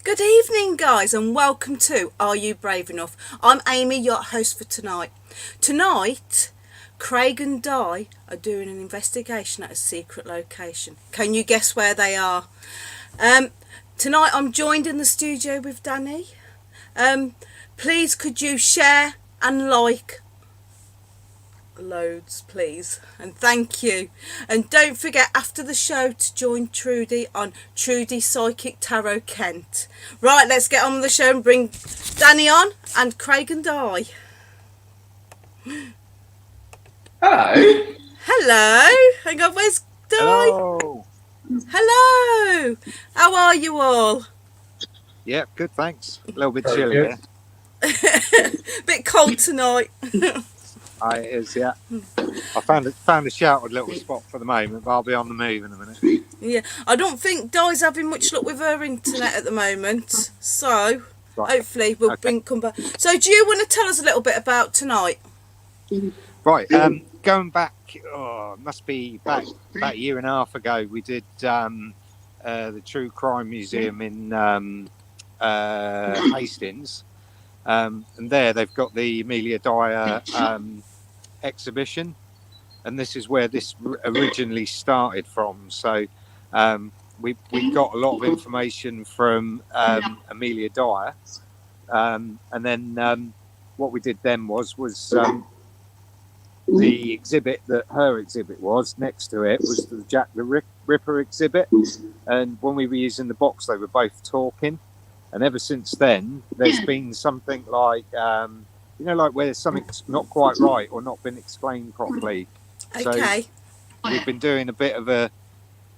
Good evening, guys, and welcome to Are You Brave Enough? I'm Amy, your host for tonight. Tonight, Craig and Di are doing an investigation at a secret location. Can you guess where they are? Tonight, I'm joined in the studio with Danny. Please, could you share and like loads, please, and thank you. And don't forget after the show to join Trudy on Trudy Psychic Tarot Kent. Right, let's get on with the show and bring Danny on and Craig and Di. Hello. Hello. Hang on, where's Di? Hello. Hello. How are you all? Yeah, good, thanks. A little bit chilly here. Bit cold tonight. It is, yeah. I found a sheltered little spot for the moment, but I'll be on the move in a minute. Yeah, I don't think Di's having much luck with her internet at the moment, so hopefully we'll come back. So do you want to tell us a little bit about tonight? Right, going back, it must be about a year and a half ago, we did the True Crime Museum in Hastings. And there they've got the Amelia Dyer exhibition, and this is where this originally started from. So we got a lot of information from Amelia Dyer, and then what we did then was the exhibit that her exhibit was next to it was the Jack the Ripper exhibit, and when we were using the box they were both talking. And ever since then, there's been something like, like where something's not quite right or not been explained properly. Okay. So we've been doing a bit of a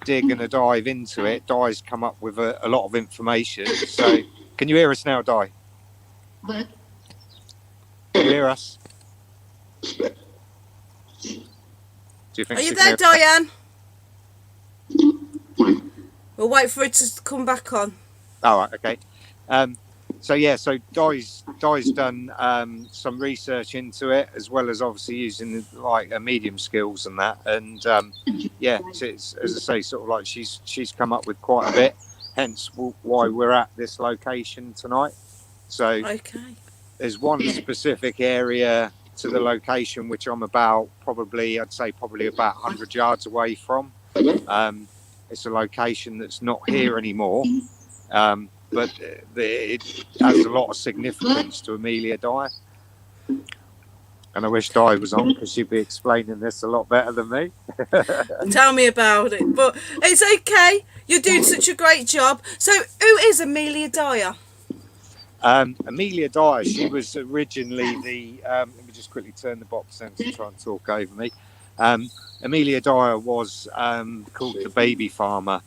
dig and a dive into it. Di's come up with a lot of information. So can you hear us now, Di? Can you hear us? Do you think? Are you there, Diane? We'll wait for it to come back on. Oh, right, okay. So Di's done some research into it, as well as obviously using medium skills and that. And it's, as I say, sort of like she's come up with quite a bit. Hence why we're at this location tonight. So there's one specific area to the location which I'm probably about 100 yards away from. It's a location that's not here anymore. But it has a lot of significance to Amelia Dyer. And I wish Di was on because she'd be explaining this a lot better than me. Tell me about it. But it's okay. You're doing such a great job. So who is Amelia Dyer? Amelia Dyer, she was originally let me just quickly turn the box down to try and talk over me. Amelia Dyer was called the baby farmer.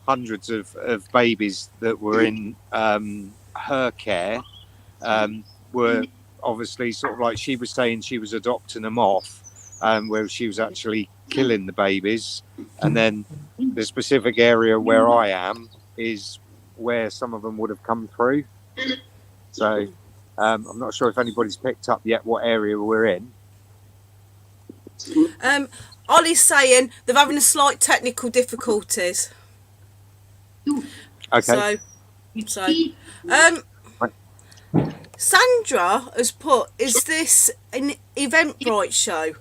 Hundreds of babies that were in her care were obviously sort of like she was saying she was adopting them off, where she was actually killing the babies. And then the specific area where I am is where some of them would have come through. So I'm not sure if anybody's picked up yet what area we're in. Ollie's saying they're having a slight technical difficulties. Okay. So Sandra has put, is this an Eventbrite show?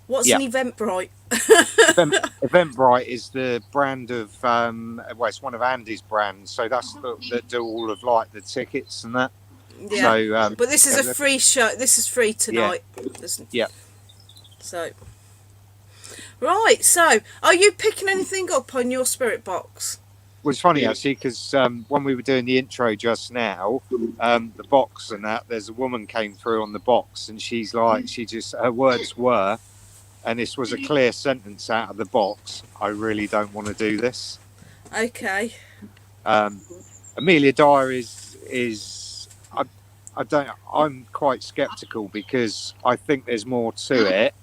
What's an Eventbrite? Eventbrite is the brand of it's one of Andy's brands, so that's that do all of like the tickets and that. Yeah. So, but this is a free show. This is free tonight. Yeah. So right. So are you picking anything up on your spirit box? Well, it's funny actually because when we were doing the intro just now, the box and that, there's a woman came through on the box and she's like, her words were, and this was a clear sentence out of the box, I really don't want to do this. Okay. Amelia Dyer is I'm quite sceptical because I think there's more to it.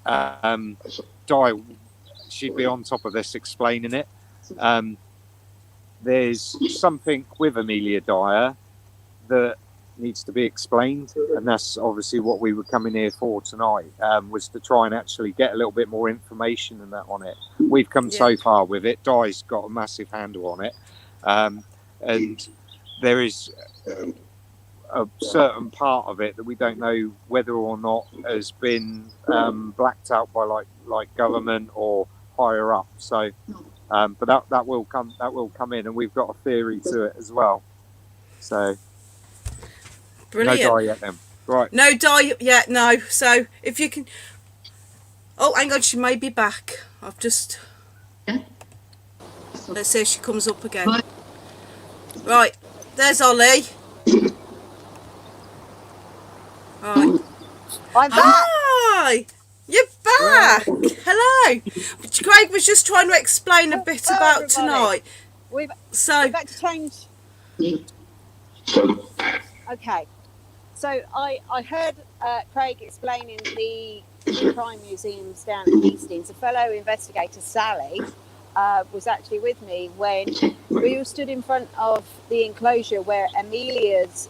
Dyer, she'd be on top of this explaining it. There's something with Amelia Dyer that needs to be explained, and that's obviously what we were coming here for tonight, was to try and actually get a little bit more information and that on it. We've come so far with it. Di's got a massive handle on it, and there is a certain part of it that we don't know whether or not has been blacked out by like government or higher up. So, but that will come in, and we've got a theory to it as well. So, Brilliant. No die yet, then. Right. No die yet. No. So if you can. Oh, hang on. She may be back. I've just. Let's see if she comes up again. Right. There's Ollie. Right. I'm back. Hi! You're back! Hello! Craig was just trying to explain a bit about everybody. tonight. We've So, had to change. Okay. So I heard Craig explaining the crime museums down at Hastings. A fellow investigator, Sally, was actually with me when we all stood in front of the enclosure where Amelia's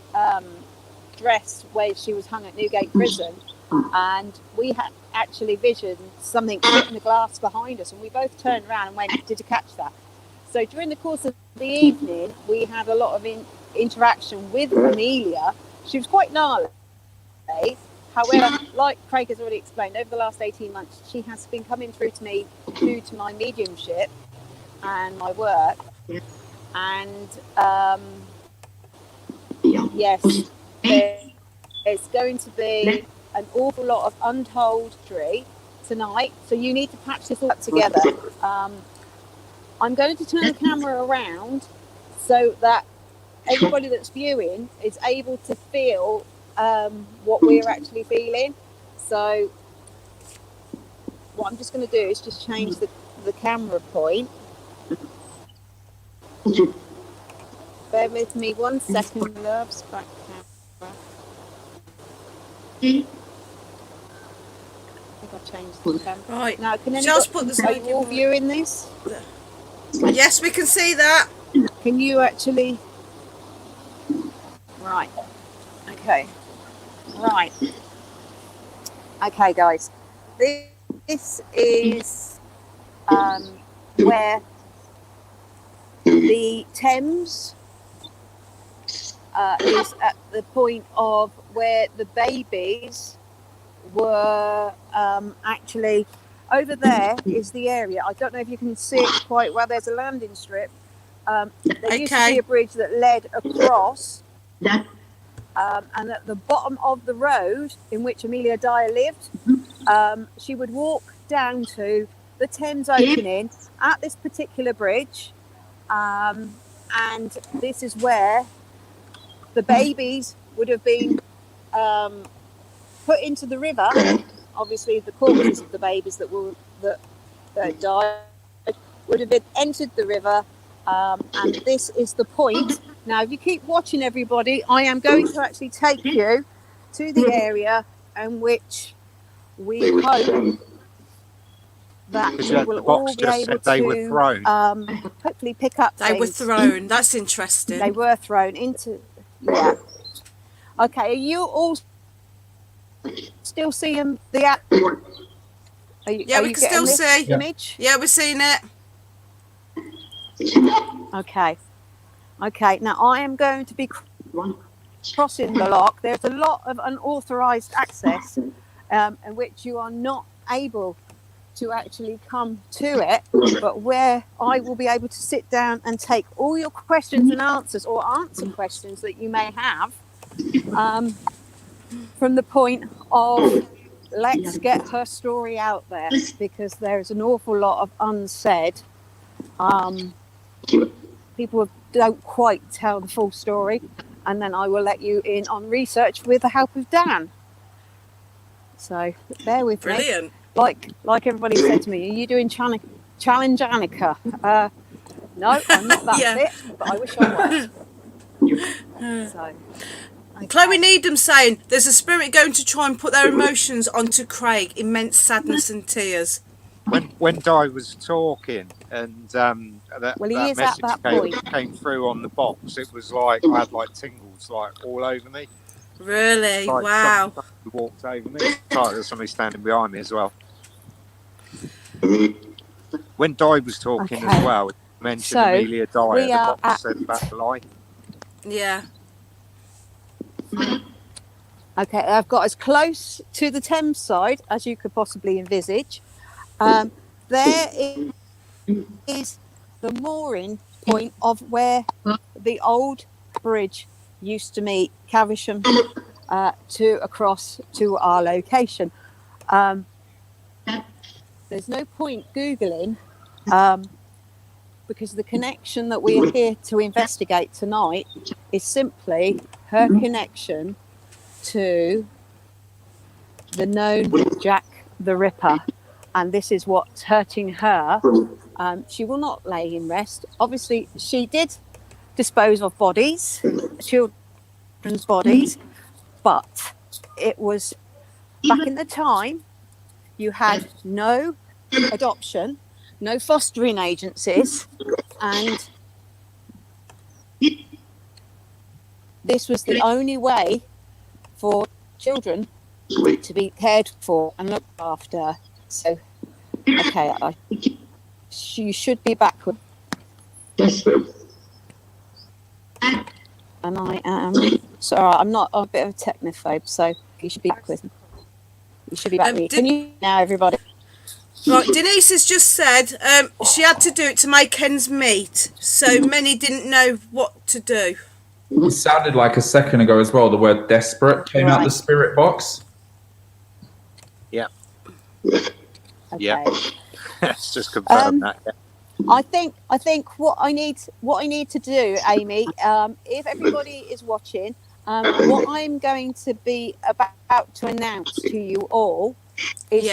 dress, where she was hung at Newgate Prison, and we had actually visioned something hitting the glass behind us, and we both turned around and went, did you catch that? So during the course of the evening, we had a lot of interaction with Amelia. She was quite gnarly. However, like Craig has already explained, over the last 18 months, she has been coming through to me due to my mediumship and my work. And yes, there's going to be an awful lot of untold history tonight, so you need to patch this all up together. I'm going to turn the camera around so that everybody that's viewing is able to feel what we're actually feeling. So what I'm just going to do is just change the camera point. Bear with me 1 second, loves. Back camera. I think I've changed the camera. right. Now, can Just put the are you all viewing this? Yes, we can see that. Can you actually? Right. Okay. Right. Okay, guys. This is where the Thames is at the point of where the babies were actually. Over there is the area. I don't know if you can see it quite well. There's a landing strip. There used to be a bridge that led across. And at the bottom of the road in which Amelia Dyer lived, she would walk down to the Thames opening at this particular bridge. And this is where the babies would have been put into the river. Obviously, the corpses of the babies that died would have been entered the river, and this is the point. Now, if you keep watching, everybody, I am going to actually take you to the area in which we hope that we will all be able to hopefully pick up things. They were thrown. That's interesting. They were thrown into. Yeah. Okay. Are you all still seeing the yeah, we can still see image? Yeah, we're seeing it. Okay. Now I am going to be crossing the lock. There's a lot of unauthorized access in which you are not able to actually come to it, but where I will be able to sit down and take all your questions and answers, or answer questions that you may have, from the point of let's get her story out there, because there's an awful lot of unsaid. People don't quite tell the full story, and then I will let you in on research with the help of Dan. So bear with me. Brilliant. Like everybody said to me, are you doing Challenge Annika? No, I'm not that fit, but I wish I was. So, okay. Chloe Needham saying there's a spirit going to try and put their emotions onto Craig. Immense sadness and tears. When Di was talking, and that message came through on the box, it was like I had like tingles like all over me. Really? Like wow. somebody walked over me. It's like there's somebody standing behind me as well. When Di was talking as well, mentioned So, Amelia Dyer, we the are box at- said about the lie. Yeah. Okay, I've got as close to the Thames side as you could possibly envisage. There is the mooring point of where the old bridge used to meet Caversham to across to our location. There's no point Googling because the connection that we are here to investigate tonight is simply her connection to the known Jack the Ripper. And this is what's hurting her. She will not lay in rest. Obviously, she did dispose of bodies, children's bodies, but it was back in the time you had no adoption, no fostering agencies, and this was the only way for children to be cared for and looked after. So, okay, you should be back with. And I am sorry, I'm not a bit of a technophobe, so you should be back with me. You should be back with me. Can you now, everybody? Right, Denise has just said she had to do it to make ends meet, so many didn't know what to do. It sounded like a second ago as well, the word desperate came out the spirit box. Yeah. Okay. Yeah. Let's just confirm that. Yeah. I think what I need to do, Amy, if everybody is watching, what I'm going to be about to announce to you all is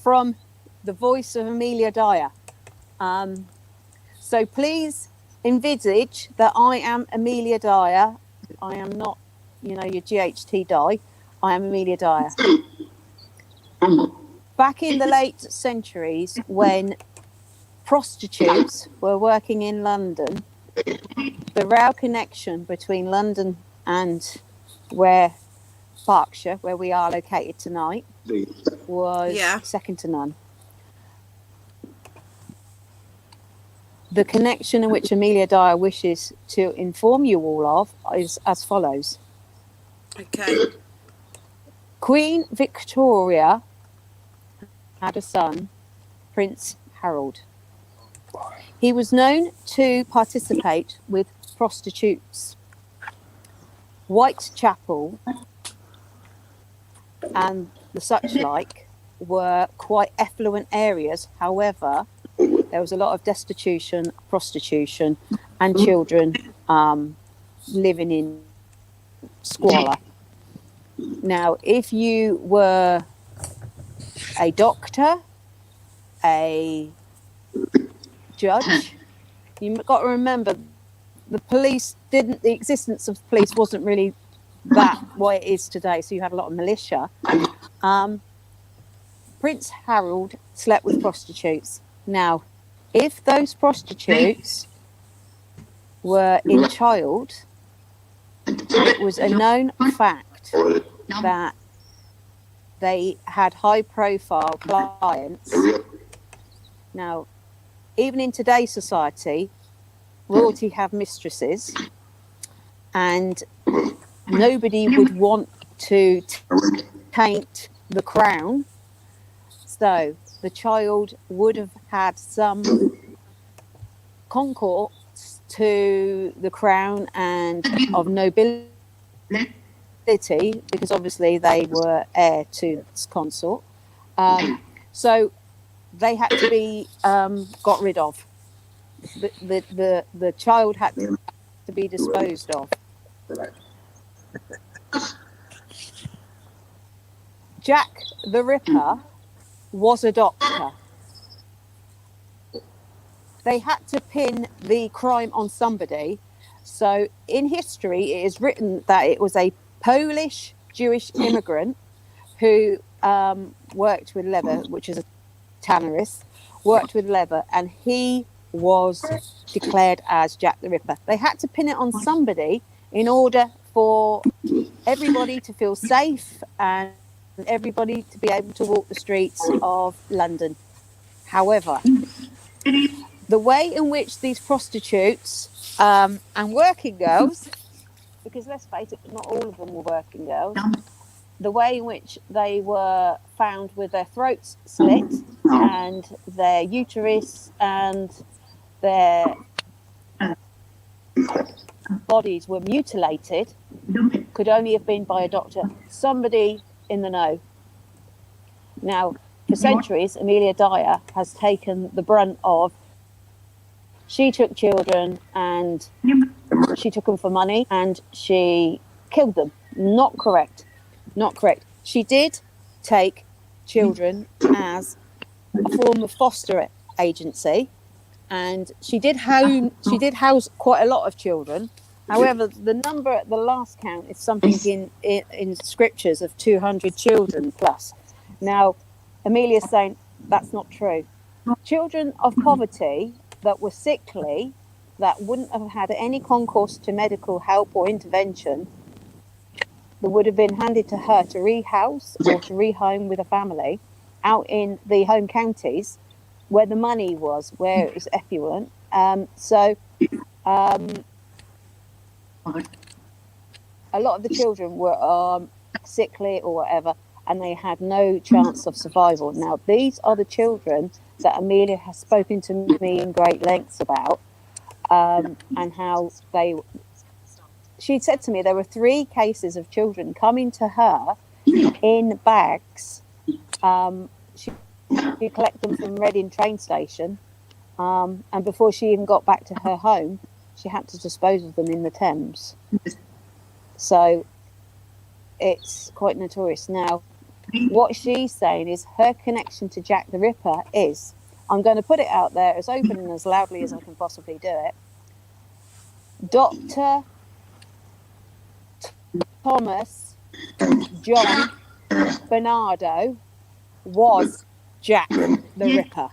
from the voice of Amelia Dyer. So please envisage that I am Amelia Dyer. I am not, your GHT Dye. I am Amelia Dyer. Back in the late centuries, when prostitutes were working in London, the rail connection between London and Berkshire, where we are located tonight, was second to none. The connection in which Amelia Dyer wishes to inform you all of is as follows. Okay. Queen Victoria had a son, Prince Harold. He was known to participate with prostitutes. Whitechapel and the such like were quite affluent areas. However, there was a lot of destitution, prostitution, and children living in squalor. Now, if you were a doctor, a judge, you've got to remember the existence of police wasn't really that what it is today, so you had a lot of militia. Prince Harold slept with prostitutes. Now, if those prostitutes were in child, it was a known fact that they had high profile clients. Now, even in today's society, royalty have mistresses, and nobody would want to taint the crown. So the child would have had some concourse to the crown and of nobility, because obviously they were heir to this consort. So they had to be got rid of. The child had to be disposed of. Jack the Ripper was a doctor. They had to pin the crime on somebody. So in history, it is written that it was a Polish Jewish immigrant who worked with leather, which is a tannerist, worked with leather, and he was declared as Jack the Ripper. They had to pin it on somebody in order for everybody to feel safe and everybody to be able to walk the streets of London. However, The way in which these prostitutes and working girls, because let's face it, not all of them were working girls, the way in which they were found with their throats slit and their uterus and their bodies were mutilated could only have been by a doctor, somebody in the know. Now, for centuries, Amelia Dyer has taken the brunt of, she took children and she took them for money and she killed them. Not correct. Not correct. She did take children as a form of foster agency, and she did house quite a lot of children. However, the number at the last count is something in scriptures of 200 children plus. Now, Amelia's saying that's not true. Children of poverty that were sickly, that wouldn't have had any concourse to medical help or intervention, that would have been handed to her to rehouse or to rehome with a family out in the home counties where the money was, where it was effluent. A lot of the children were sickly or whatever, and they had no chance of survival. Now, these are the children that Amelia has spoken to me in great lengths about, and how she said to me there were 3 cases of children coming to her in bags. She collected them from Reading train station, and before she even got back to her home, she had to dispose of them in the Thames. So it's quite notorious. Now, what she's saying is her connection to Jack the Ripper is, I'm going to put it out there as open and as loudly as I can possibly do it, Dr. Thomas John Bernardo was Jack the Ripper.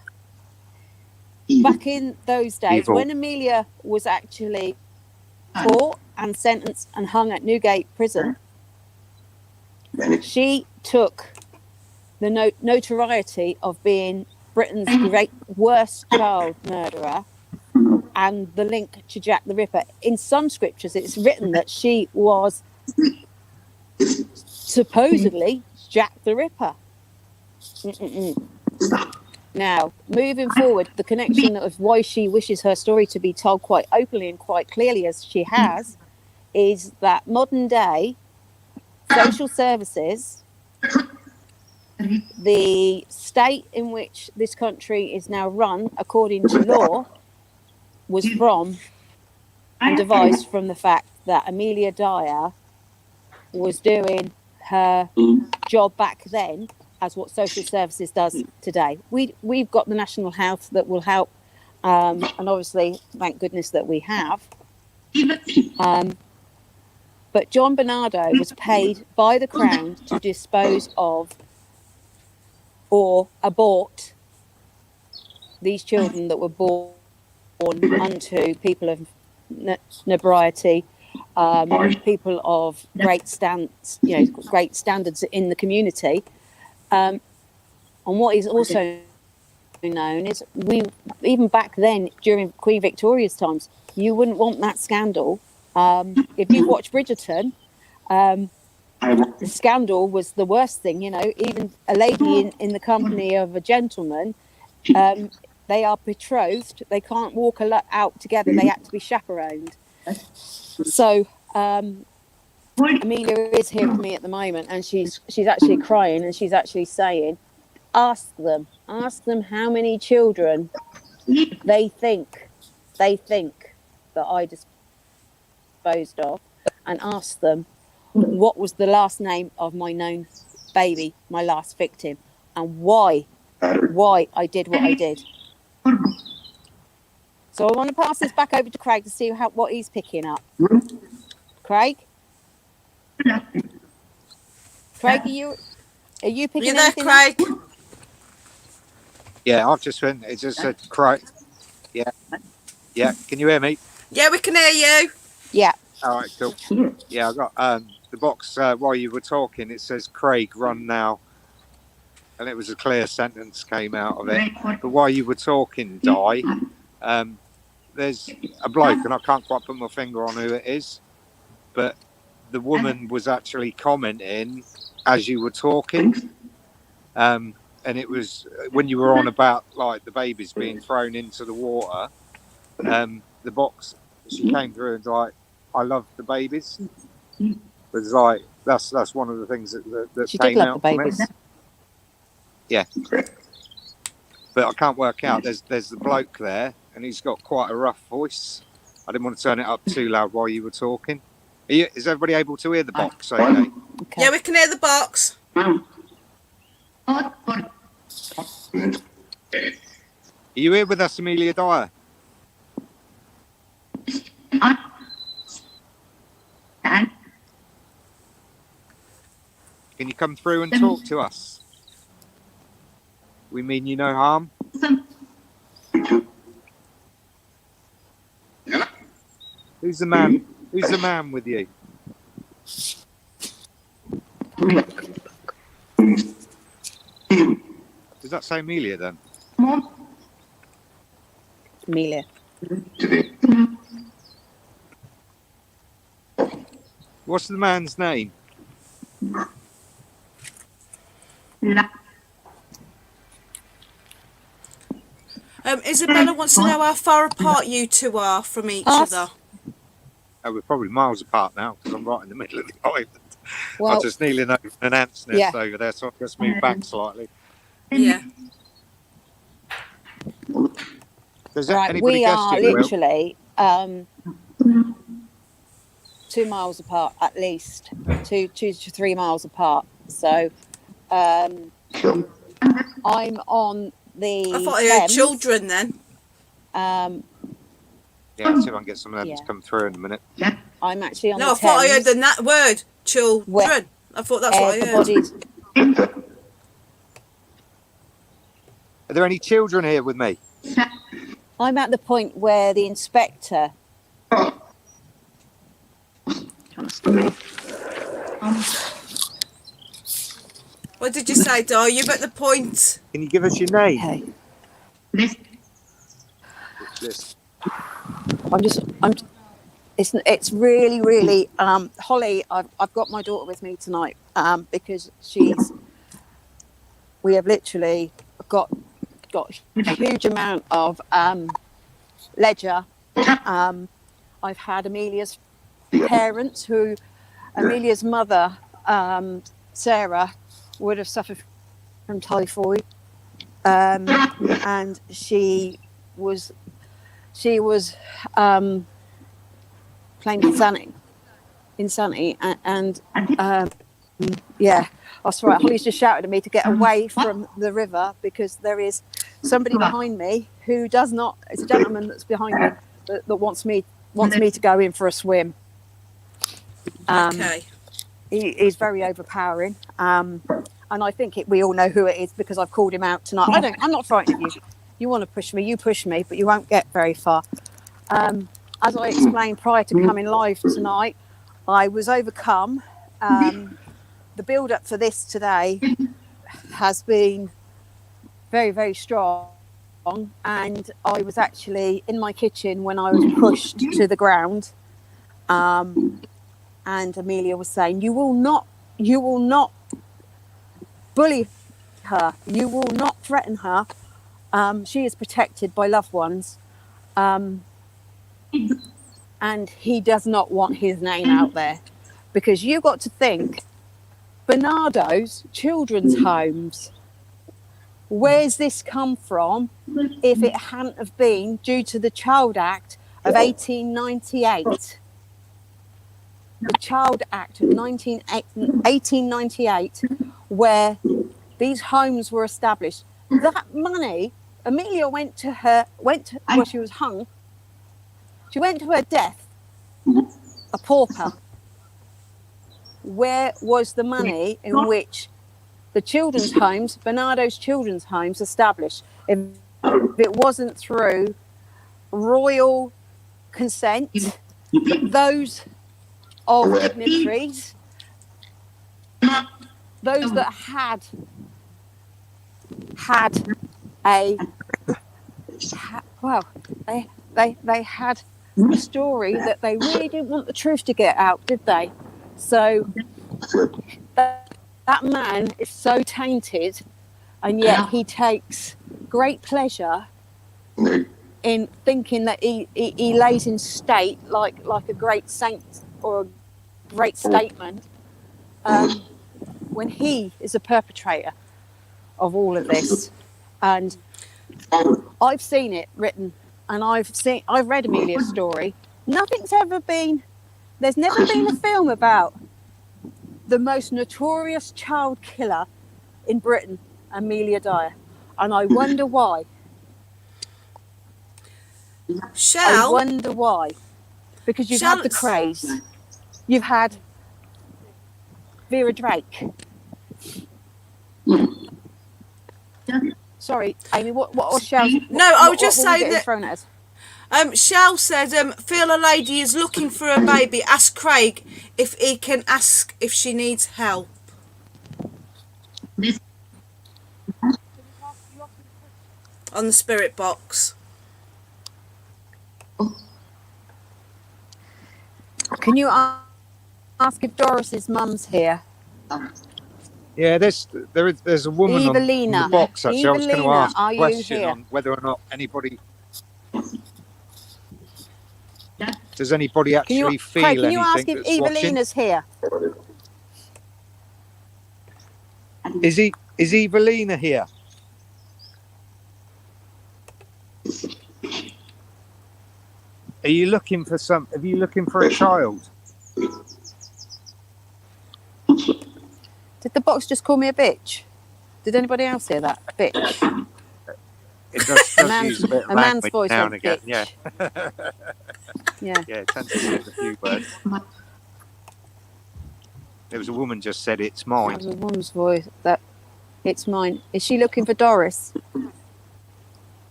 Back in those days, when Amelia was actually caught and sentenced and hung at Newgate Prison, she took the notoriety of being Britain's worst child murderer and the link to Jack the Ripper. In some scriptures, it's written that she was supposedly Jack the Ripper. Now, moving forward, the connection of why she wishes her story to be told quite openly and quite clearly as she has is that modern day social services, the state in which this country is now run according to law, was from and devised from the fact that Amelia Dyer was doing her job back then as what social services does today. We've got the National Health that will help, and obviously, thank goodness that we have. But John Bernardo was paid by the Crown to dispose of or abort these children that were born unto people of inebriety, people of great standards in the community. And what is also known is, even back then during Queen Victoria's times, you wouldn't want that scandal. If you've watched Bridgerton, the scandal was the worst thing. Even a lady in the company of a gentleman, they are betrothed, they can't walk out together, they had to be chaperoned. So Amelia is here with me at the moment, and she's actually crying, and she's actually saying, ask them how many children they think that I disposed of, and ask them what was the last name of my known baby, my last victim, and why I did what I did. So I want to pass this back over to Craig to see what he's picking up. Craig, are you picking anything Craig? up? Yeah, I've just went. It just said Craig. Yeah. Can you hear me? Yeah, we can hear you. Yeah. All right, cool. Yeah, I got the box while you were talking. It says Craig, run now, and it was a clear sentence came out of it. But while you were talking, Di, there's a bloke, and I can't quite put my finger on who it is, but the woman was actually commenting as you were talking. And it was when you were on about like the babies being thrown into the water. The box, she came through and like, I love the babies. It was like that's one of the things that She came did love out the from it. babies. Yeah, but I can't work out. There's the bloke there, and he's got quite a rough voice. I didn't want to turn it up too loud while you were talking. Is everybody able to hear the box? Okay. Okay. Yeah, we can hear the box. Are you here with us, Amelia Dyer? Can you come through and talk to us? We mean you no harm. Who's the man? Who's the man with you? Does that say Amelia then? Amelia. What's the man's name? Isabella wants to know how far apart you two are from each Us? other. Oh, we're probably miles apart now because I'm right in the middle of the island. Well, I'm just kneeling over an ant's nest yeah. over there, so I've just moved back slightly. Yeah. Does right, anybody we guess are it, Will? literally 2 miles apart, at least 2 to 3 miles apart. So I'm on the I thought I heard Thames. children then. Yeah, see if I can get some of them Yeah. to come through in a minute. I'm actually on No, the I thought I heard Thames. the word children. Where I thought that's what I heard. everybody's Are there any children here with me? I'm at the point where the inspector. What did you say, Di? You're at the point. Can you give us your name? Okay. This. It's really Holly. I've got my daughter with me tonight because we have literally got a huge amount of ledger. I've had Amelia's parents, Amelia's mother, Sarah, would have suffered from typhoid, and she was playing insanity, and yeah, that's right. Holly's just shouted at me to get away from the river because there is somebody behind me who does not. It's a gentleman that's behind me that wants me to go in for a swim. Okay. He's very overpowering, and I think we all know who it is because I've called him out tonight. I'm not frightened of you. You want to push me, you push me, but you won't get very far. As I explained prior to coming live tonight, I was overcome. The build-up for this today has been very, very strong, and I was actually in my kitchen when I was pushed to the ground. And Amelia was saying, you will not bully her. You will not threaten her. She is protected by loved ones. And he does not want his name out there, because you got to think, Bernardo's children's homes, where's this come from if it hadn't have been due to the Child Act of 1898? The Child Act of 1898, where these homes were established. That money, Amelia went to where she was hung. She went to her death, a pauper. Where was the money in which the children's homes, Bernardo's children's homes, established? If it wasn't through royal consent, those of dignitaries, those that had well, they had a story that they really didn't want the truth to get out, did they? So that man is so tainted, and yet he takes great pleasure in thinking that he lays in state like a great saint or a great statement, when he is a perpetrator of all of this. And I've seen it written, and I've read Amelia's story. There's never been a film about the most notorious child killer in Britain, Amelia Dyer, and I wonder why. I wonder why. Because you've had the craze, you've had Vera Drake. Sorry, Amy. What was Shell's? No, I was just saying that. Thrown at us? Shell said, feel a lady is looking for a baby. Ask Craig if he can ask if she needs help. On the spirit box. Can you ask if Doris's mum's here? Yeah, there's a woman Evelina. on the box, actually. I was going to ask are a you question here? on whether or not anybody... Does anybody actually feel Craig, anything can you ask if that's Evelina's watching? here? Is Evelina here? Are you looking for a child? Did the box just call me a bitch? Did anybody else hear that? Bitch. It does use a bit of a man's language voice now of and again. bitch. Yeah. Yeah, it tends to use a few words. There was a woman just said it's mine. That was a woman's voice. That it's mine. Is she looking for Doris? Are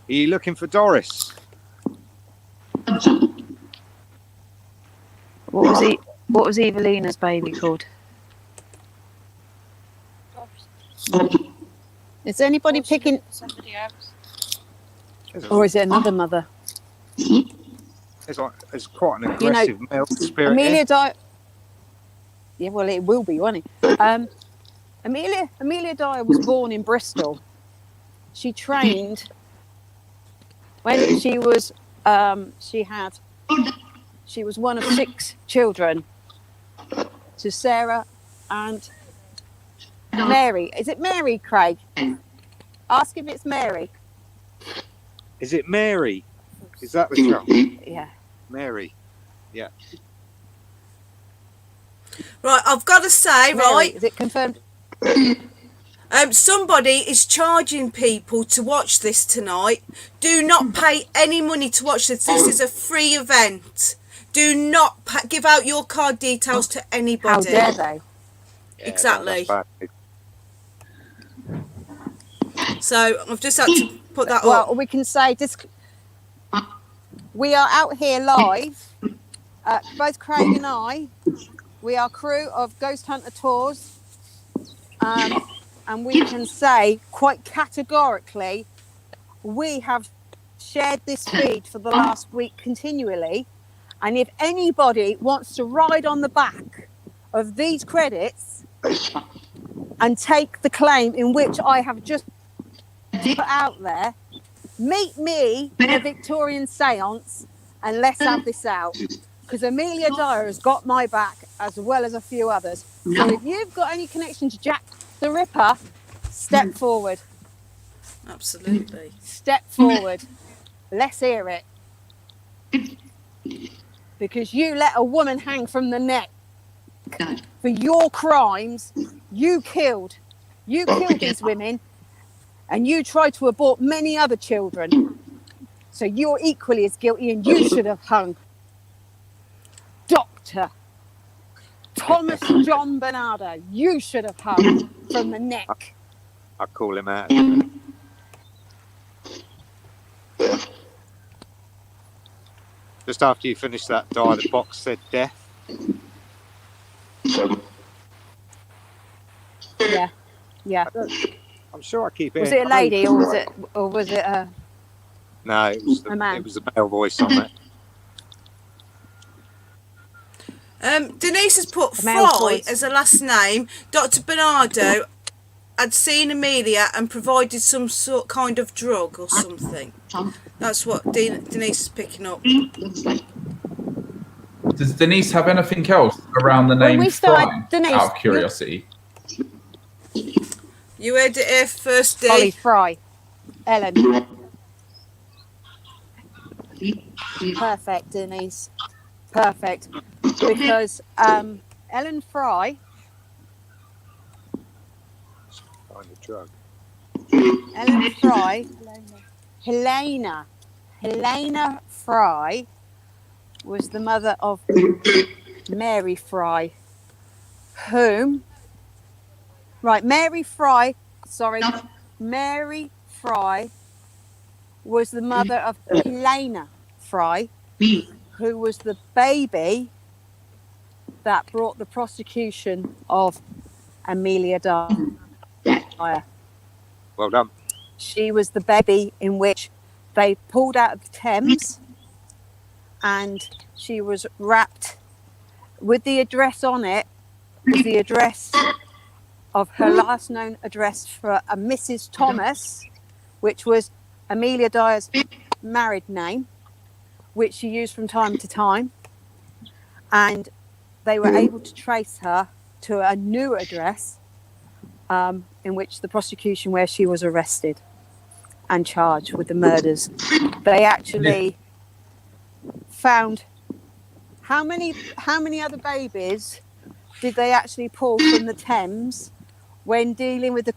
you looking for Doris? What was Evelina's baby called? Is anybody picking? Somebody else. Or is it another mother? It's quite an aggressive male spirit. Amelia Dyer. Yeah, well, it will be, won't it? Amelia Dyer was born in Bristol. She trained when she was. She was one of 6 children to Sarah and Mary. Is it Mary, Craig? Ask if it's Mary. Is it Mary? Is that the child? Yeah. Mary. Yeah. Right, I've got to say, Mary, right. is it confirmed? Somebody is charging people to watch this tonight. Do not pay any money to watch this. This is a free event. Do not give out your card details to anybody. How dare they? Yeah, exactly. That's bad. So I've just had to put that up. Well, we can say we are out here live. Both Craig and I, we are crew of Ghost Hunter Tours. And we can say quite categorically, we have shared this feed for the last week continually. And if anybody wants to ride on the back of these credits and take the claim in which I have just put out there, meet me in a Victorian seance and let's have this out. Because Amelia Dyer has got my back as well as a few others. So if you've got any connection to Jack the Ripper, step forward. Absolutely. Step forward. Let's hear it. Because you let a woman hang from the neck for your crimes. You killed these women, and you tried to abort many other children. So you're equally as guilty, and you should have hung. Dr. Thomas John Bernardo, you should have hung from the neck. I'll call him out. Just after you finished that, Di, the box said death. Yeah. I'm sure I keep hearing. Was it a lady or was it a? No, it was A man. it was a male voice on it. Denise has put A male Fry voice. as a last name. Dr. Bernardo had seen Amelia and provided some sort kind of drug or something. That's what Denise is picking up. Does Denise have anything else around the When name we started, Fry, Denise, out of curiosity? You heard it here first, Holly Dee. Fry. Ellen. Perfect, Denise. Perfect. Because Ellen Fry, Find the drug. Ellen Fry, Helena Fry was the mother of Mary Fry, whom, right, Mary Fry was the mother of Helena Fry, who was the baby that brought the prosecution of Amelia Dyer. Well done. She was the baby in which they pulled out of the Thames, and she was wrapped with the address on it, was the address of her last known address for a Mrs. Thomas, which was Amelia Dyer's married name, which she used from time to time. And they were able to trace her to a new address in which the prosecution, where she was arrested and charged with the murders. They actually found how many other babies did they actually pull from the Thames when dealing with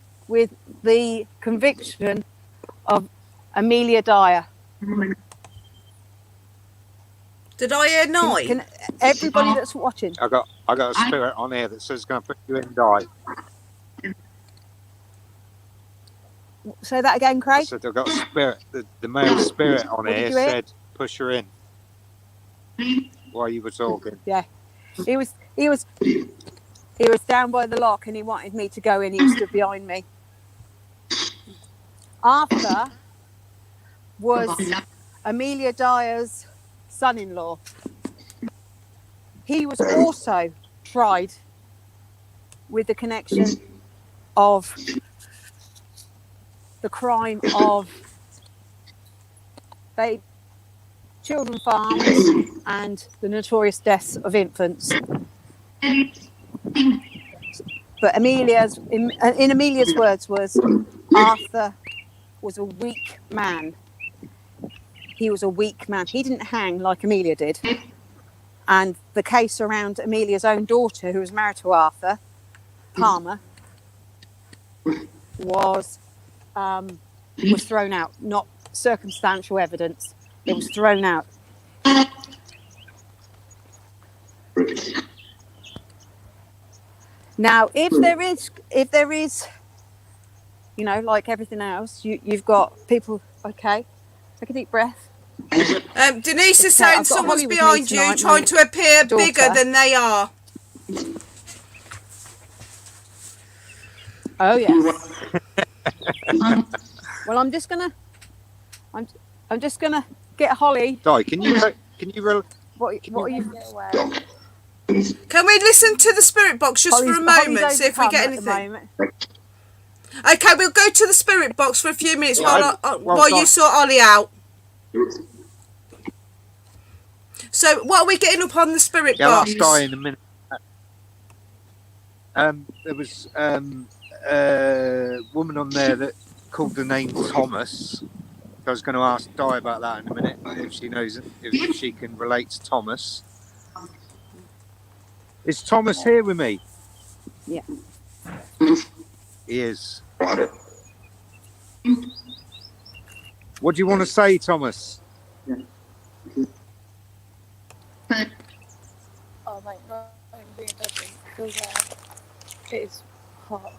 the conviction of Amelia Dyer? Did I hear 9? Can everybody that's watching? I got a spirit on here that says going to put you in die. Say that again, I Craig. said I've got a spirit. The male spirit on What here did you hear? said push her in. While you were talking. Yeah, he was down by the lock and he wanted me to go in. He stood behind me. Arthur was Amelia Dyer's son-in-law. He was also tried with the connection of the crime of children farms and the notorious deaths of infants. But in Amelia's words was, Arthur was a weak man. He was a weak man. He didn't hang like Amelia did. And the case around Amelia's own daughter, who was married to Arthur, Palmer, was thrown out. Not circumstantial evidence. It was thrown out. Now, if there is, you know, like everything else, you've got people. Okay, take a deep breath. Denise is Okay, saying I've got someone's Holly with me behind you tonight, trying my to appear daughter. bigger than they are. Oh yes. Well, I'm just gonna get Holly. Di, can you What are you? Can we listen to the spirit box just for a moment, see if we get anything? Okay, we'll go to the spirit box for a few minutes while you sort Ollie out. So, what are we getting up on the spirit Yeah, box? I'll die in a minute. There was a woman on there that called the name Thomas. I was going to ask Di about that in a minute, if she knows, if she can relate to Thomas. Is Thomas here with me? Yeah. He is. What do you want to say, Thomas? Oh my god, I'm being touching so bad. It is hot.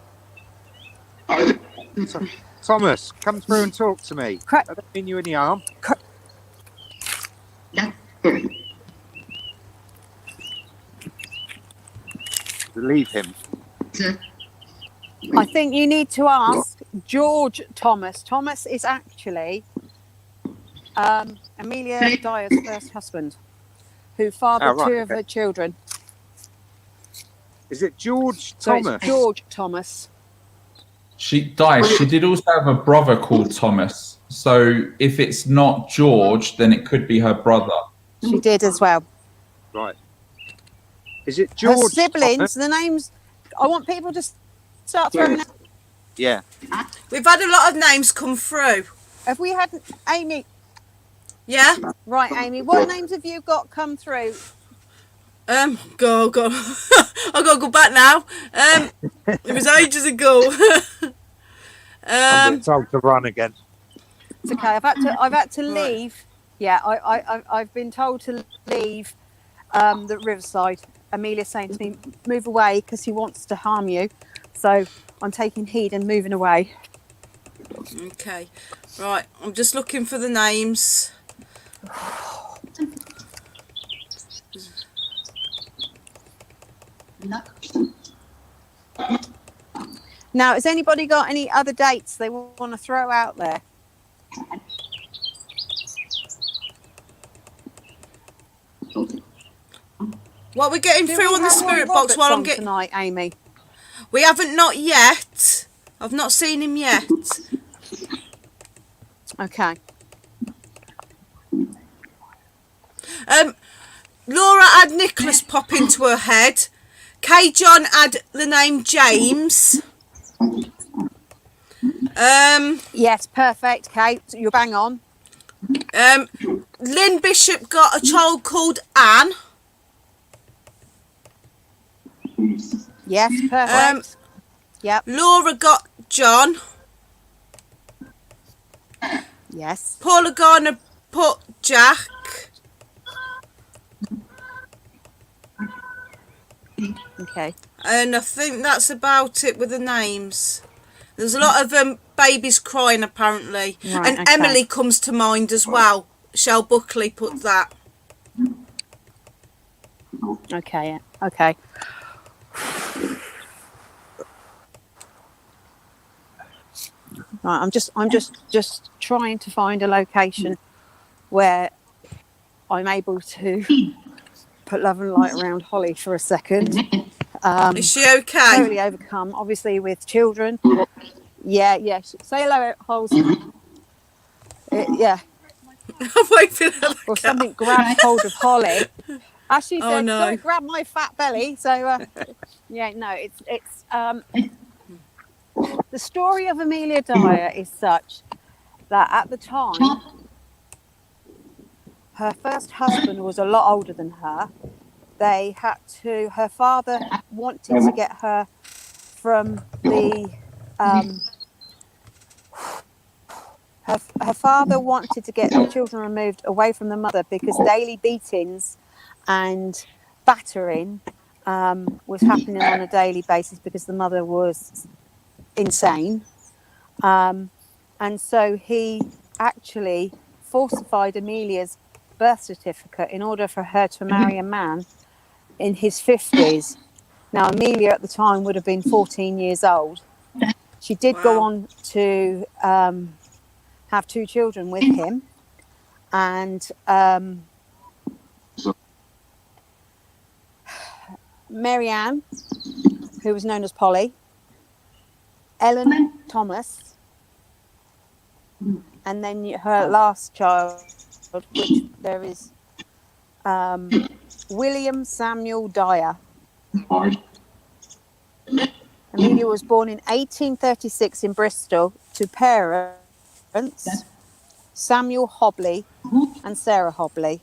Thomas, come through and talk to me. Cra- I don't mean you in the arm. Leave him. I think you need to ask George Thomas. Thomas is actually Amelia Dyer's first husband, who fathered two of her children. Is it George So Thomas? it's George Thomas. She did also have a brother called Thomas. So if it's not George, then it could be her brother. She did as well. Right. Is it George? Her siblings, Thomas? the names. I want people to start throwing out. Yeah. We've had a lot of names come through. Have we had Amy? Yeah? Right, Amy. What names have you got come through? God. I gotta go back now. It was ages ago. I'm being told to run again. It's okay. I've had to leave. Yeah, I've been told to leave the Riverside. Amelia's saying to me, move away because he wants to harm you. So I'm taking heed and moving away. Okay. Right. I'm just looking for the names. Now, has anybody got any other dates they want to throw out there? What we're getting through on the spirit box while I'm getting tonight, Amy. We haven't not yet. I've not seen him yet. Okay. Laura had Nicholas pop into her head. Kay John had the name James. Yes, perfect, Kate. You're bang on. Lynn Bishop got a child called Anne. Yes, perfect. Yep. Laura got John. Yes. Paula Garner put Jack. Okay. And I think that's about it with the names. There's a lot of babies crying apparently. Right, and okay. Emily comes to mind as well. Shell Buckley put that. Okay. Yeah. Okay. Right. I'm just trying to find a location where I'm able to put love and light around Holly for a second. Is she okay? Totally overcome, obviously, with children. Yeah. Say hello, Holes. Yeah. I'm waiting for her. Or something grabbed hold of Holly. As she said, no. don't grab my fat belly. So, yeah, no, it's the story of Amelia Dyer is such that at the time, her first husband was a lot older than her. Her father wanted to get her from the, her father wanted to get the children removed away from the mother because daily beatings and battering was happening on a daily basis because the mother was insane. And so he actually falsified Amelia's birth certificate in order for her to marry a man in his 50s. Now, Amelia at the time would have been 14 years old. She did go on to have 2 children with him. And Mary Ann, who was known as Polly, Ellen Thomas, and then her last child, which there is William Samuel Dyer. Amelia was born in 1836 in Bristol to parents Samuel Hobley and Sarah Hobley.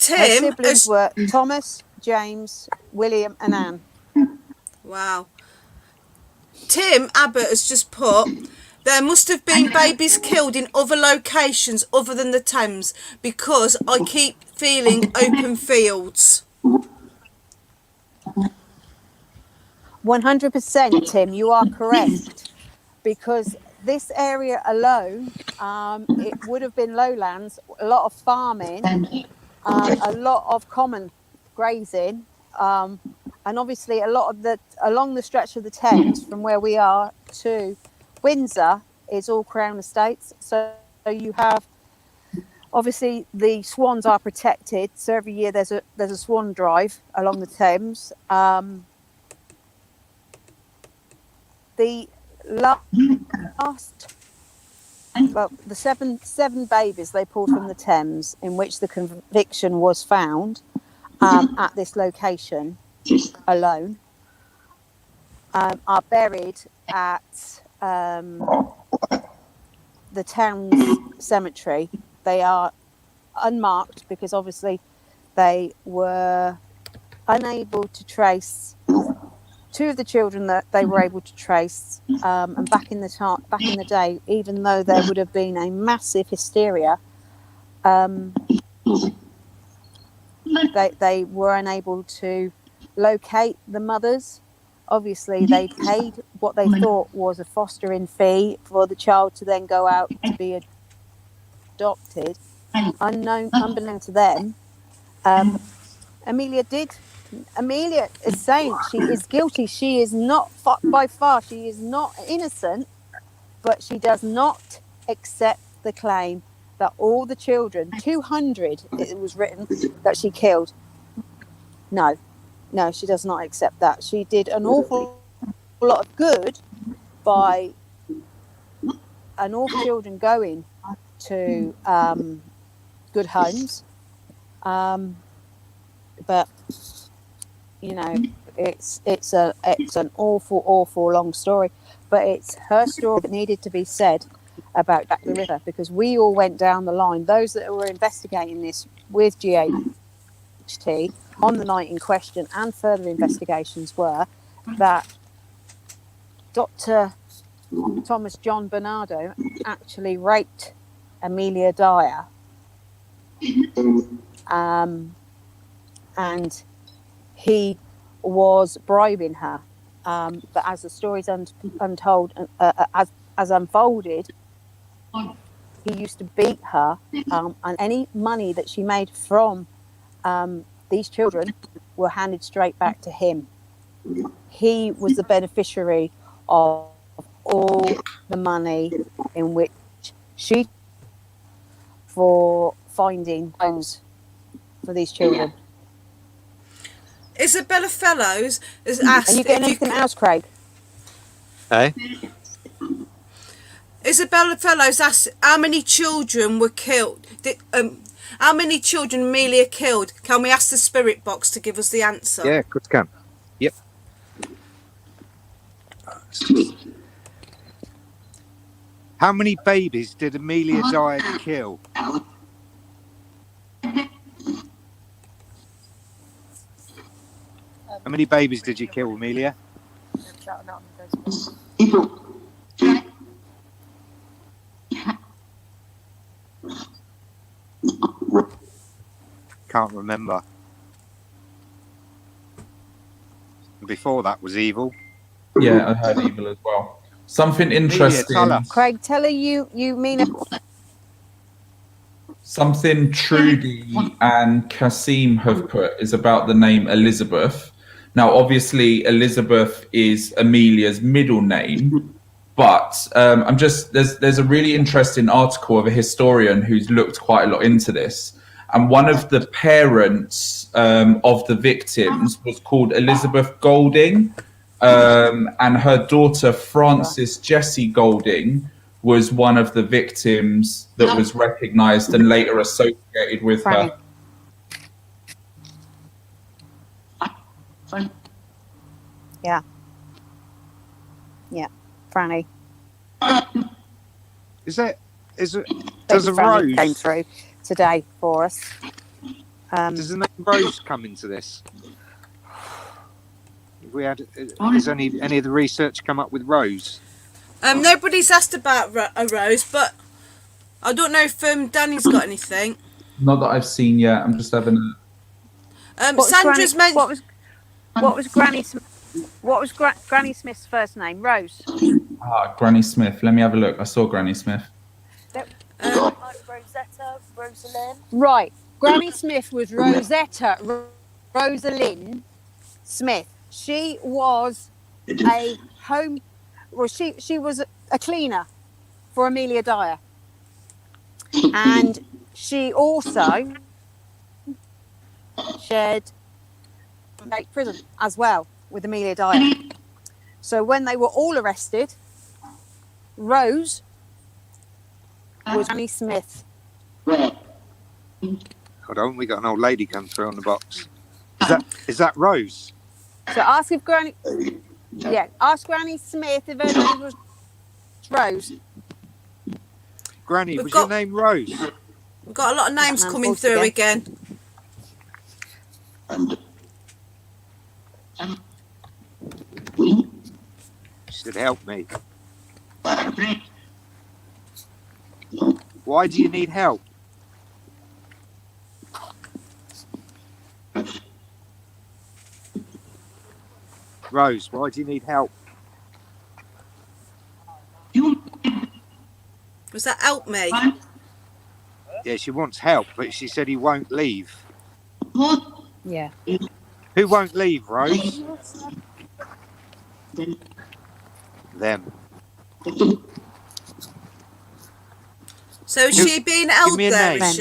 Her siblings were Thomas, James, William and Anne. Wow. Tim Abbott has just put, there must have been babies killed in other locations other than the Thames because I keep feeling open fields. 100%, Tim, you are correct. Because this area alone, it would have been lowlands, a lot of farming, a lot of common grazing, and obviously a lot of along the stretch of the Thames from where we are to Windsor is all Crown estates. So you have, obviously, the swans are protected. So every year there's a swan drive along the Thames. The last, well, the seven babies they pulled from the Thames, in which the conviction was found at this location alone, are buried at the town's cemetery. They are unmarked because obviously they were unable to trace two of the children that they were able to trace. And back in the day, even though there would have been a massive hysteria, they were unable to locate the mothers. Obviously, they paid what they thought was a fostering fee for the child to then go out to be adopted. Unbeknown to them, Amelia is saying she is guilty. She is not, by far, she is not innocent, but she does not accept the claim that all the children, 200, it was written, that she killed. No, she does not accept that. She did an awful lot of good by an awful children going to good homes, but you know, it's an awful long story, but it's her story that needed to be said about Jack the Ripper, because we all went down the line, those that were investigating this with GHT on the night in question, and further investigations were that Dr. Thomas John Bernardo actually raped Amelia Dyer, and he was bribing her. But as the story's untold, as unfolded, he used to beat her, and any money that she made from these children were handed straight back to him. He was the beneficiary of all the money in which she for finding homes for these children. Isabella Fellows has asked. Are you getting anything else, Craig? Hey? Isabella Fellows asked how many children were killed. How many children Amelia killed? Can we ask the spirit box to give us the answer? Yeah, good can. Yep. How many babies did Amelia Dyer kill? How many babies did you kill, Amelia? Can't remember. Before that was evil. Yeah, I heard evil as well. Something interesting. Craig, tell her you mean a... Something Trudy and Kasim have put is about the name Elizabeth. Now, obviously, Elizabeth is Amelia's middle name, but there's a really interesting article of a historian who's looked quite a lot into this. And one of the parents of the victims was called Elizabeth Golding, and her daughter Frances Jessie Golding was one of the victims that was recognised and later associated with her. Yeah, Franny. Does a Rose came through today for us? Does the name Rose come into this? Has any of the research come up with Rose? Nobody's asked about a Rose, but I don't know if Danny's got anything. Not that I've seen yet. I'm just having a. Sandra's mentioned. What was Granny? What was Granny Smith's first name? Rose. Granny Smith. Let me have a look. I saw Granny Smith. Rosetta, Rosalind. Right. Granny Smith was Rosetta Rosalind Smith. She was a home. Well, she was a cleaner for Amelia Dyer. And she also shared prison as well with Amelia Dyer. So when they were all arrested, Rose was Granny Smith. Hold on, we got an old lady come through on the box. Is that Rose? So ask Granny Smith if her name was Rose. Granny, was your name Rose? We've got a lot of names coming through again. She said, help me. Why do you need help? Rose, why do you need help? Was that help me? Yeah, she wants help, but she said he won't leave. Yeah. Who won't leave, Rose? Them. So is she being held me a there, name. is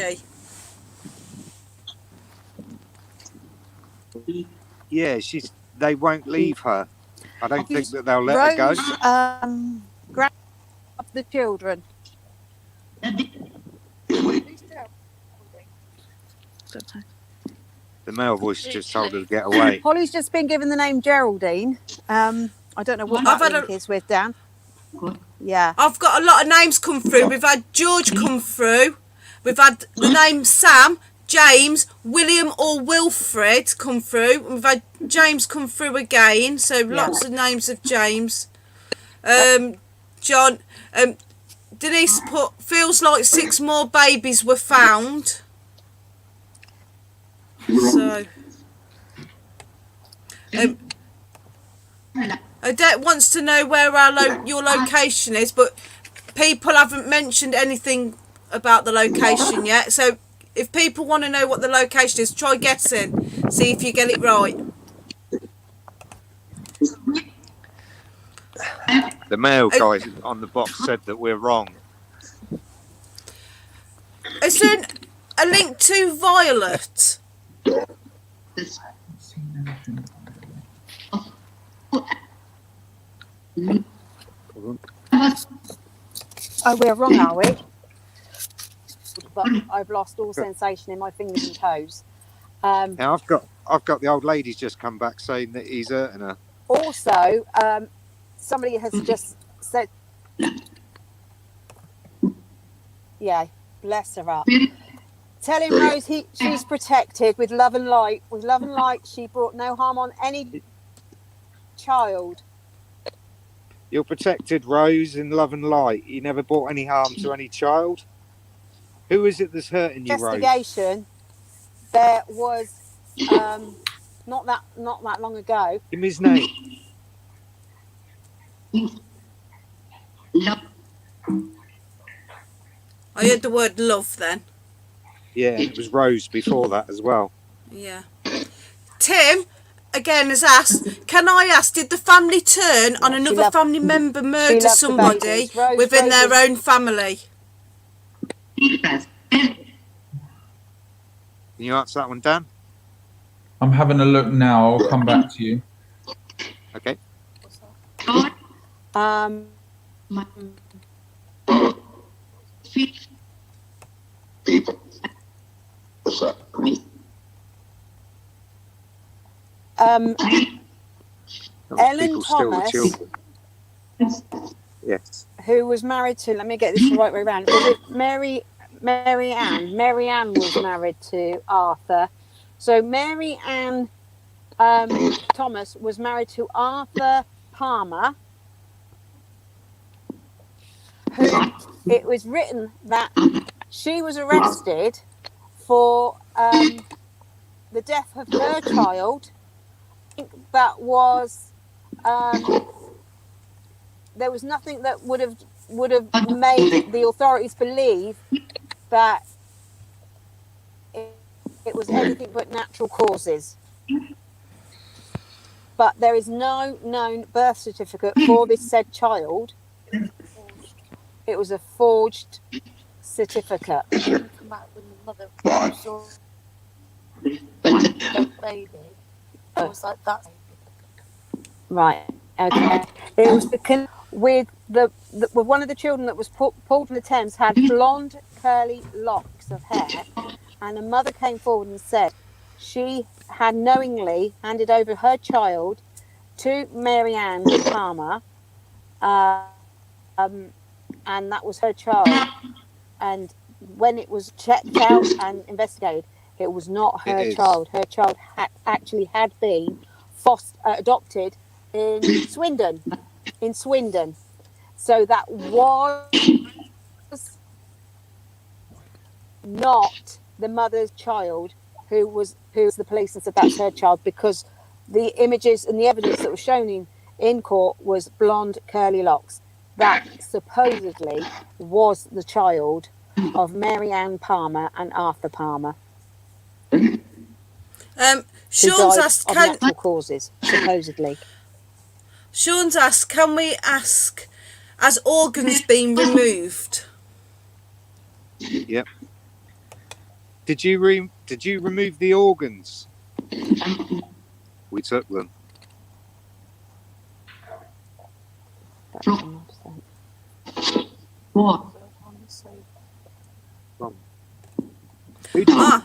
she? Yeah, they won't leave her. I don't think that they'll let her go. Grab the children. The male voice just told her to get away. Holly's just been given the name Geraldine. I don't know what that link is with, Dan. Yeah. I've got a lot of names come through. We've had George come through. We've had the name Sam, James, William or Wilfred come through. We've had James come through again. So lots of names of James. John. Denise put, feels like 6 more babies were found. So, Odette wants to know where your location is, but people haven't mentioned anything about the location yet. So, if people want to know what the location is, try guessing. See if you get it right. The male guy on the box said that we're wrong. Is there a link to Violet? Oh, we're wrong, are we? But I've lost all sensation in my fingers and toes. Now I've got the old lady's just come back saying that he's hurting her. Also, somebody has just said, yeah, bless her up. Tell him, Rose, she's protected with love and light. With love and light, she brought no harm on any child. You're protected, Rose, in love and light. You never brought any harm to any child. Who is it that's hurting you, Rose? Investigation. There was not that long ago. Give me his name. I heard the word love then. Yeah, it was Rose before that as well. Yeah. Tim, again, has asked, can I ask, did the family turn on another family member murder somebody within their own family? Can you answer that one, Dan? I'm having a look now. I'll come back to you. Okay. People. What's that? Ellen Thomas, yes, who was married to, let me get this the right way around, was it Mary Ann? Mary Ann was married to Arthur. So Mary Ann Thomas was married to Arthur Palmer, who it was written that she was arrested for the death of her child. I think that was there was nothing that would have made the authorities believe that it was anything but natural causes. But there is no known birth certificate for this said child. it was a forged certificate. Come out when the mother Right. saw the baby. I was like, that's Right. Okay. It was with with one of the children that was pulled from the Thames had blonde curly locks of hair, and a mother came forward and said she had knowingly handed over her child to Mary Ann Palmer, and that was her child. And when it was checked out and investigated, it was not her child. Her child actually had been adopted in Swindon. So that was not the mother's child who was the police and said that's her child, because the images and the evidence that was shown in court was blonde curly locks. That supposedly was the child of Mary Ann Palmer and Arthur Palmer. Sean's asked, of natural causes, supposedly. Sean's asked, can we ask, has organs been removed? Yep. Did you remove the organs? We took them. What?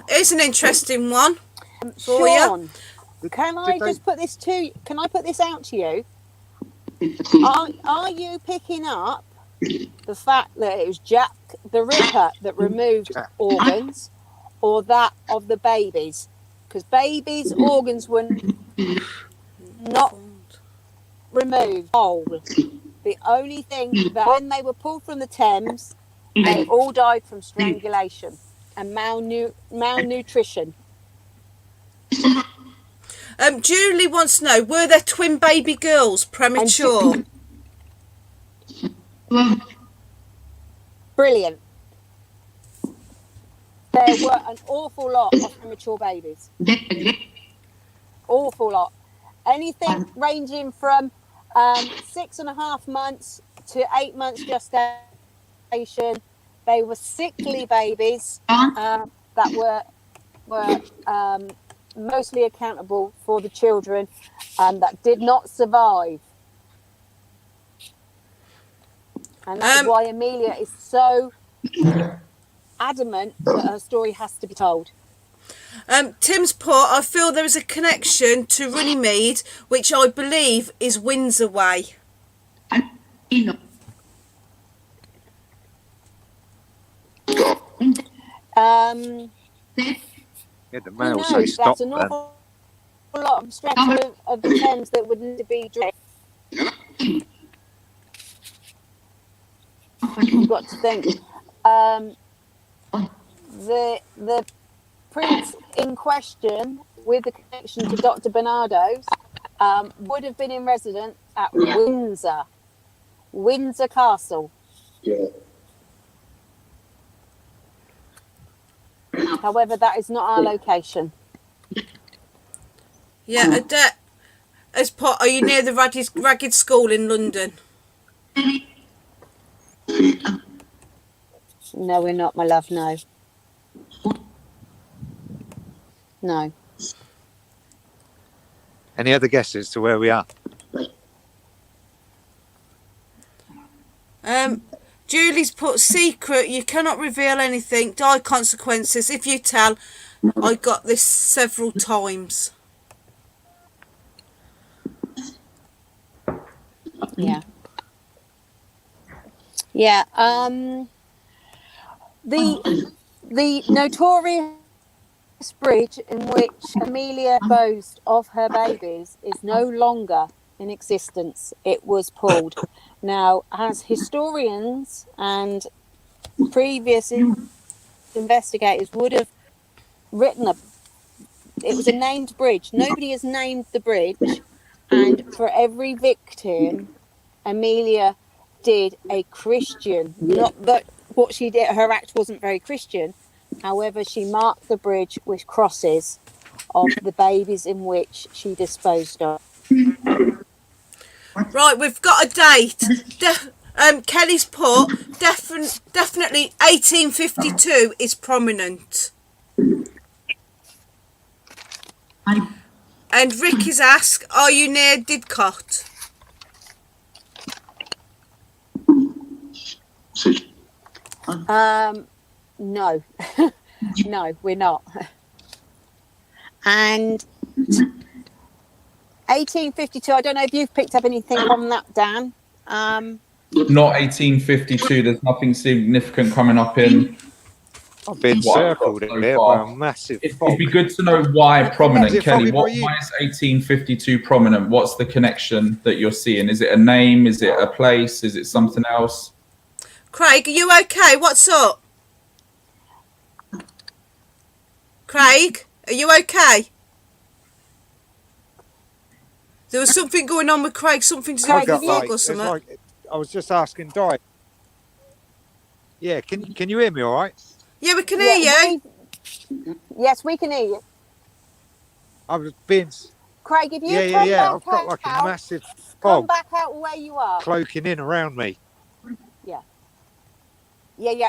Here's an interesting one for Sean, you. Can I put this out to you? Are you picking up the fact that it was Jack the Ripper that removed organs, or that of the babies? Because babies' organs were not removed whole. The only thing that when they were pulled from the Thames, they all died from strangulation and malnutrition. Julie wants to know, were there twin baby girls premature? Brilliant. There were an awful lot of premature babies. Awful lot. Anything ranging from 6.5 months to 8 months gestation. They were sickly babies that were mostly accountable for the children that did not survive. And that's why Amelia is so adamant that her story has to be told. Tim's put, I feel there is a connection to Runnymede, which I believe is Windsor Way. Yeah, the mail say stop that's an then. awful lot of stretch of the Thames that would need to be driven. You've got to think. The prince in question, with the connection to Dr. Bernardo's, would have been in residence at Windsor Castle. Yeah. However, that is not our location. Yeah, Adette has put, are you near the Ragged School in London? No, we're not, my love, no. No. Any other guesses to where we are? Julie's put, secret, you cannot reveal anything, die consequences. If you tell, I got this several times. Yeah. Yeah. The notorious bridge in which Amelia boasts of her babies is no longer in existence. It was pulled. Now, as historians and previous investigators would have written, it was a named bridge. Nobody has named the bridge, and for every victim, Amelia did a Christian. Not that what she did, her act wasn't very Christian. However, she marked the bridge with crosses of the babies in which she disposed of. Right, we've got a date. Kelly's put definitely 1852 is prominent. And Ricky's asked, are you near Didcot? No, no, we're not. And 1852, I don't know if you've picked up anything on that, Dan. Not 1852. There's nothing significant coming up in. I've been what I've circled got so here far. by a massive It'd fog. be good to know why prominent, Is it Kelly. foggy Why by you? is 1852 prominent? What's the connection that you're seeing? Is it a name? Is it a place? Is it something else? Craig, are you okay? What's up? Craig, are you okay? There was something going on with Craig, something to do I with the got fog like, or it's something. like, I was just asking Di. Yeah, can you hear me all right? Yeah, we can hear you. Yes, we can hear you. I was being. Craig, if you Yeah. come I've got like back a out, massive come fog back out where you are. cloaking in around me. Yeah.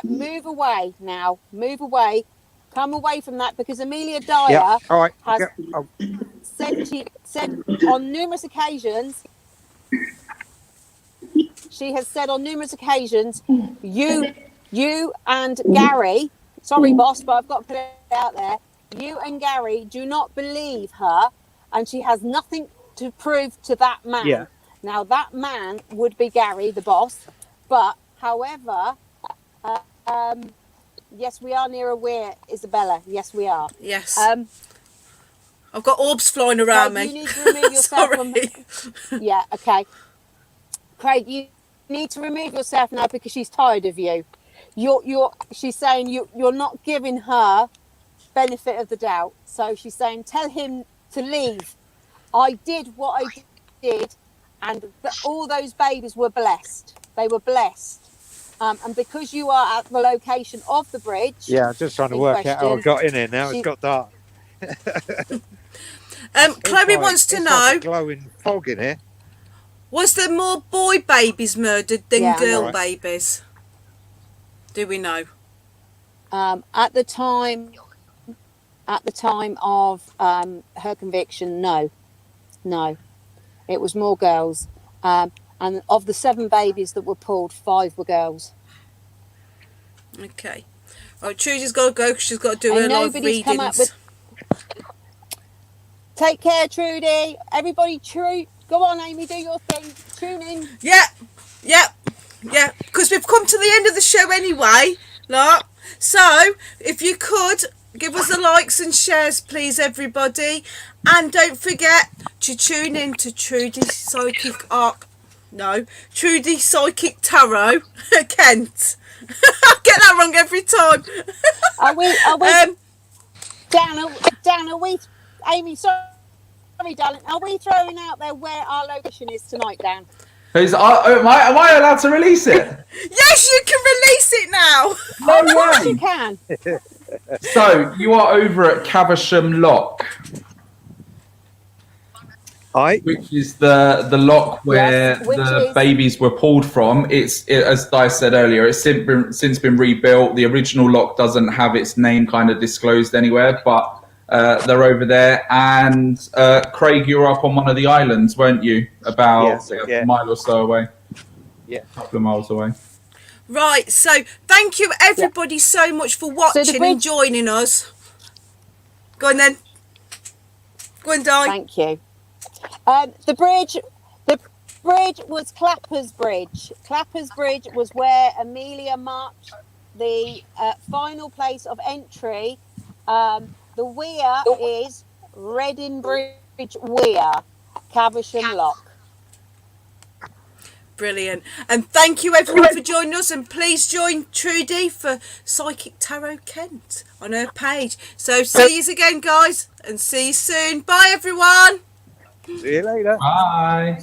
Move away now. Move away. Come away from that, because Amelia Dyer Yeah. All right. has I'll said on numerous occasions. She has said on numerous occasions, you and Gary. Sorry, boss, but I've got to put it out there. You and Gary do not believe her, and she has nothing to prove to that man. Yeah. Now, that man would be Gary, the boss. But, however, yes, we are near a weir, Isabella. Yes, we are. Yes. I've got orbs flying around Craig, me. you need to remove yourself from. Sorry. Yeah, okay. Craig, you need to remove yourself now, because she's tired of you. She's saying you're not giving her benefit of the doubt. So she's saying, tell him to leave. I did what I did, and all those babies were blessed. They were blessed. And because you are at the location of the bridge. Yeah, I'm just trying to work out how I got in here now. It's got dark. Chloe wants to know, like a glowing fog in here. was there more boy babies murdered than girl Right. babies? Do we know? At the time of her conviction, no, it was more girls. And of the 7 babies that were pulled, 5 were girls. Okay. Right, Trudy's got to go because she's got to do And her live nobody's come up readings. Take care, Trudy. Everybody, go on, Amy, do your thing. Tune in. Yeah. Because we've come to the end of the show anyway. Look. So, if you could, give us the likes and shares, please, everybody. And don't forget to tune in to Trudy Psychic Tarot, Kent. I get that wrong every time. Are we Dan, are we, Amy, sorry, darling, are we throwing out there where our location is tonight, Dan? Am I allowed to release it? Yes, you can release it now. No Of course way. you can. So you are over at Caversham Lock, which is the lock where the babies were pulled from. As Di said earlier, it's since been rebuilt. The original lock doesn't have its name kind of disclosed anywhere, but they're over there. And Craig, you were up on one of the islands, weren't you? About a mile or so away. Yeah, a couple of miles away. Right, so thank you everybody so much for watching and joining us. Go on then. Go on, Di. Thank you. The bridge was Clapper's Bridge. Clapper's Bridge was where Amelia marked the final place of entry. The weir is Reading Bridge Weir, Caversham Lock. Brilliant. And thank you everyone for joining us, and please join Trudy for Psychic Tarot Kent on her page. So see you again, guys, and see you soon. Bye everyone. See you later. Bye.